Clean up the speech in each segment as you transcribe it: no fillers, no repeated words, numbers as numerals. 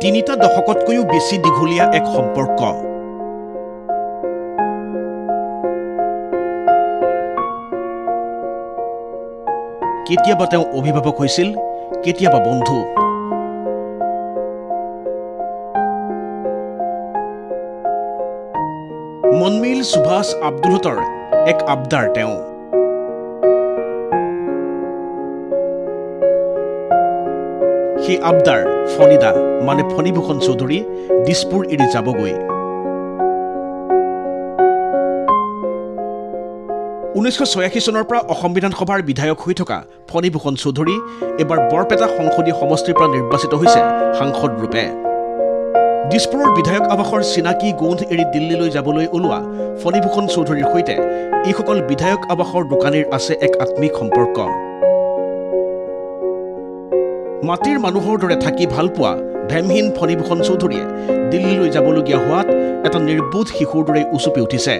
তিনিটা দশকতকৈও বেছি দীঘলীয়া এক সম্পৰ্ক। কেতিয়াবা তেওঁ অভিভাৱক হৈছিল, কেতিয়াবা বন্ধু। মনমিল সুভাষ আব্দুলহতৰ এক আবদাৰ তেওঁ। সেই আবদাৰ ফণিদা মানে ফণীভূষণ চৌধুৰী দিছপুৰ এৰি যাবগৈ। 1986 চনৰ পৰা অসম বিধানসভাৰ বিধায়ক হৈ থকা ফণীভূষণ চৌধুৰী এবাৰ বৰপেটা সংসদীয় সমষ্টিৰ পৰা নিৰ্বাচিত হৈছে সাংসদ ৰূপে। দিছপুৰৰ বিধায়ক আৱাসৰ চিনাকি গোন্ধ এৰি দিল্লীলৈ যাবলৈ ওলোৱা ফণীভূষণ চৌধুৰীৰ সৈতে এইসকল বিধায়ক আৱাসৰ দোকানীৰ আছে এক আত্মিক সম্পৰ্ক। মাটিৰ মানুহৰ দৰে থাকি ভাল পোৱা ভেমহীন ফণীভূষণ চৌধুৰীয়ে দিল্লীলৈ যাবলগীয়া হোৱাত এটা নিৰ্বোধ শিশুৰ দৰে উচুপি উঠিছে।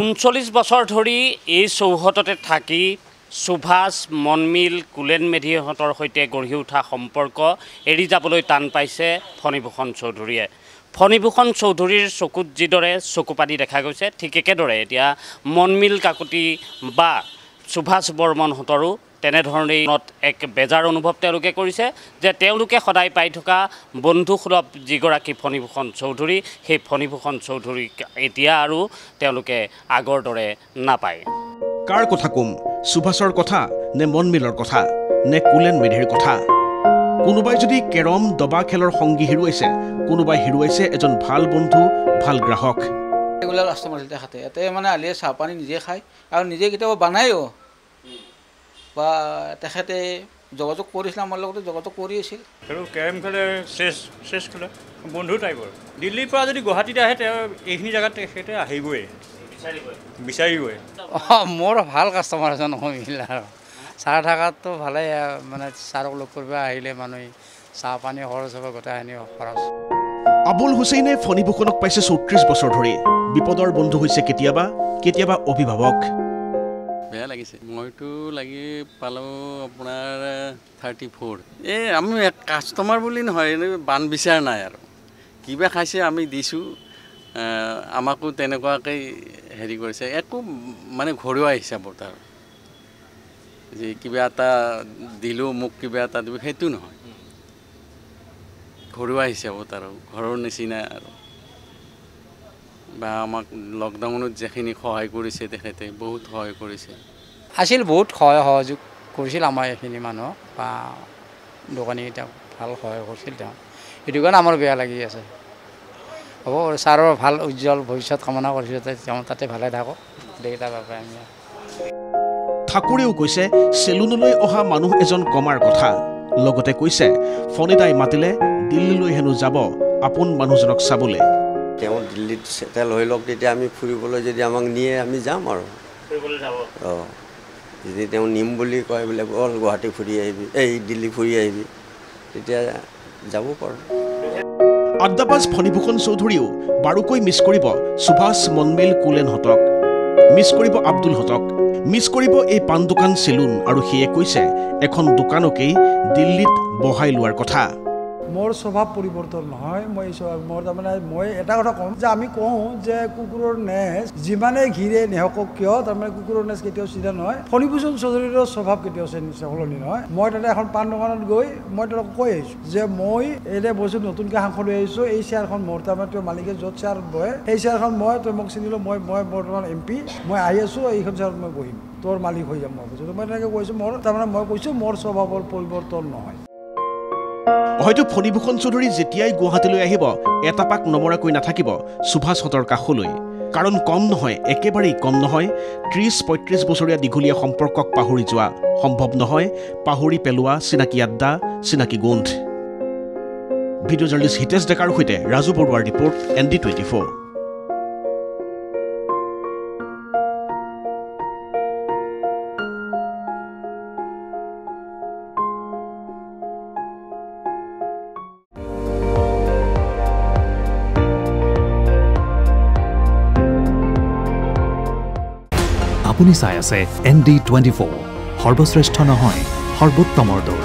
39 বছৰ ধৰি এই চৌহদতে থাকি সুভাষ, মনমিল, কুলেন মেধিহঁতৰ সৈতে গঢ়ি উঠা সম্পৰ্ক এৰি যাবলৈ টান পাইছে ফণীভূষণ চৌধুৰীয়ে। ফণীভূষণ চৌধুৰীৰ চকুত যিদৰে চকুপানী দেখা গৈছে, ঠিক একেদৰে এতিয়া মনমিল কাকতি বা সুভাষ বৰ্মনহঁতৰো তেনেধৰণেই এক বেজাৰ অনুভৱ তেওঁলোকে কৰিছে যে তেওঁলোকে সদায় পাই থকা বন্ধুসুলভ যিগৰাকী ফণীভূষণ চৌধুৰী, সেই ফণীভূষণ চৌধুৰীক এতিয়া আৰু তেওঁলোকে আগৰ দৰে নাপায়। কাৰ কথা কম, সুভাষৰ কথা নে মনমিলৰ কথা নে কুলেন মেধিৰ কথা? কোনোবাই যদি কেৰম দবা খেলৰ সংগী হেৰুৱাইছে, কোনোবাই হেৰুৱাইছে এজন ভাল বন্ধু, ভাল গ্ৰাহক। ৰেগুলাৰ কাষ্টমাৰ দেখাতে ইয়াতে মানে আলিয়ে চাহ পানী নিজে খায় আৰু নিজে কেতিয়াবা বনায়ো বা তেখেতে যোগাযোগ কৰিছিল, আমাৰ লগতে যোগাযোগ কৰি আছিল। আৰু কেৰম খেলে, চেছ খেলে, বন্ধু টাইপৰ। দিল্লীৰ পৰা যদি গুৱাহাটীত আহে তেওঁ এইখিনি জেগাত তেখেতে আহিবই, বিচাৰিবই। মোৰ ভাল কাষ্টমাৰ এজন মহিল আৰু চাহ থকাততো ভালেই, মানে ছাৰক লগ কৰিব আহিলে মানুহে চাহ পানী খৰচ হ'ব, গোটেইখিনি খৰচ। আবুল হুছেইনে ফণীভূষণক পাইছে 34 বছৰ ধৰি। বিপদৰ বন্ধু হৈছে কেতিয়াবা, কেতিয়াবা অভিভাৱক। বেয়া লাগিছে, মইতো লাগি পালোঁ আপোনাৰ 34। আমি কাষ্টমাৰ বুলি নহয়, বান বিচাৰ নাই আৰু কিবা খাইছে আমি দিছোঁ, আমাকো তেনেকুৱাকৈ হেৰি কৰিছে, একো মানে ঘৰুৱা হিচাপত আৰু যে কিবা এটা দিলোঁ মোক কিবা এটা দিব সেইটো নহয়, ঘৰুৱা হিচাপত আৰু ঘৰৰ নিচিনা আৰু। বা আমাক লকডাউনত যিখিনি সহায় কৰিছে তেখেতে বহুত সহায় কৰিছে, আছিল বহুত সহযোগ কৰিছিল আমাৰ এইখিনি মানুহক বা দোকানীকেইটাক ভাল সহায় কৰিছিল তেওঁ। সেইটো কাৰণে আমাৰ বেয়া লাগি আছে। হ'ব, ছাৰৰ ভাল উজ্জ্বল ভৱিষ্যত কামনা কৰিছোঁ, তেওঁ তাতে ভালে থাকক দেউতাৰ বাবে। আমি ঠাকুৰেও কৈছে চেলুনলৈ অহা মানুহ এজন কমাৰ কথা, লগতে কৈছে ফণিদাই মাতিলে দিল্লীলৈ হেনো যাব আপোন মানুহজনক চাবলৈ। তেওঁ দিল্লীত চেটেল হৈ লওক, তেতিয়া আমি ফুৰিবলৈ যদি আমাক নিয়ে আমি যাম আৰু। অঁ, যদি তেওঁ নিম বুলি কয় বোলে ব'ল গুৱাহাটী ফুৰি আহিবি, দিল্লী ফুৰি আহিবি, তেতিয়া যাব পাৰোঁ। আড্ডাবাজ ফণীভূষণ চৌধুৰীয়েও বাৰুকৈ মিছ কৰিব সুভাষ, মনমিল, কুলেনহঁতক, মিছ কৰিব আব্দুলহঁতক, মিছ কৰিব এই পাণ দোকান, চেলুন, আৰু সেয়ে কৈছে এখন দোকানকেই দিল্লীত বহাই লোৱাৰ কথা। মোৰ স্বভাৱ পৰিৱৰ্তন নহয়, মোৰ তাৰমানে মই এটা কথা কওঁ যে আমি কওঁ যে কুকুৰৰ নেজ যিমানেই ঘিৰে নেহকক কিয়, তাৰমানে কুকুৰৰ নেজ কেতিয়াও চিধা নহয়। ফণীভূষণ চৌধুৰীৰ স্বভাৱ কেতিয়াও সলনি নহয়। মই তাতে এখন পাণ দোকানত গৈ মই তেওঁলোকক কৈ আহিছোঁ যে মই এনে বস্তু নতুনকৈ সাংসদ হৈ আহিছোঁ, এই চেয়াৰখন মোৰ, তাৰমানে তেওঁ মালিকে য'ত চেয়াৰ বহে সেই চেয়াৰখন মই, তই মোক চিনিলোঁ, মই বৰ্তমান MP, মই আহি আছোঁ, এইখন চেয়াৰত মই বহিম, তোৰ মালিক হৈ যাম মই কৈছোঁ। মই তেনেকৈ কৈছোঁ, মোৰ তাৰমানে মই কৈছোঁ মোৰ স্বভাৱৰ পৰিৱৰ্তন নহয়। হয়তো ফণীভূষণ চৌধুৰী যেতিয়াই গুৱাহাটীলৈ আহিব এটা পাক নমৰাকৈ নাথাকিব সুভাষহঁতৰ কাষলৈ। কাৰণ কম নহয়, একেবাৰেই কম নহয়, 30-35 বছৰীয়া দীঘলীয়া সম্পৰ্কক পাহৰি যোৱা সম্ভৱ নহয়, পাহৰি পেলোৱা চিনাকি আড্ডা, চিনাকি গোন্ধ। ভিডিঅ' জাৰ্নেলিষ্ট হিতেশ ডেকাৰ সৈতে ৰাজু বৰুৱাৰ ৰিপৰ্ট, ND24। আপুনি চাই আছে ND24, সৰ্বশ্ৰেষ্ঠ নহয়, সৰ্বোত্তমৰ দৌৰ।